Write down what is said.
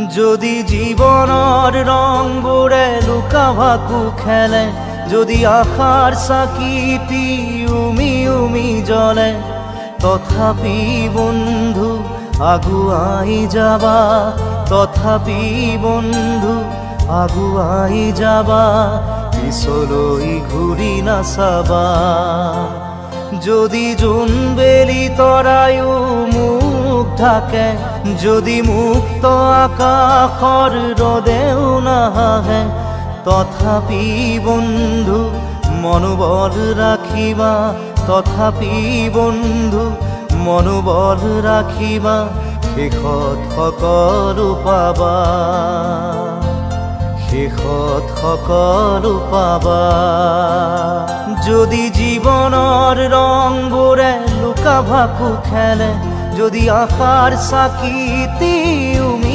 যদি জীবনৰ ৰংবোৰে লুকা ভাকু খেলে, যদি আশাৰ চাকিটি উমি উমি জ্বলে, তথাপি বন্ধু আগুৱাই যাবা, তথাপি বন্ধু আগুৱাই যাবা, পিছলৈ ঘূৰি নাচাবা। যদি জোনবেলি তৰায়ো মুখ ঢাকে, যদি মুক্ত আকাশৰ ৰদেও নাহে, তথাপি বন্ধু মনোবল ৰাখিবা, তথাপি বন্ধু মনোবল ৰাখিবা, শেষত সকলো পাবা, শেষত সকলো পাবা। যদি জীৱনৰ ৰংবোৰে লুকা ভাকু খেলে, যদি আশাৰ চাকিটি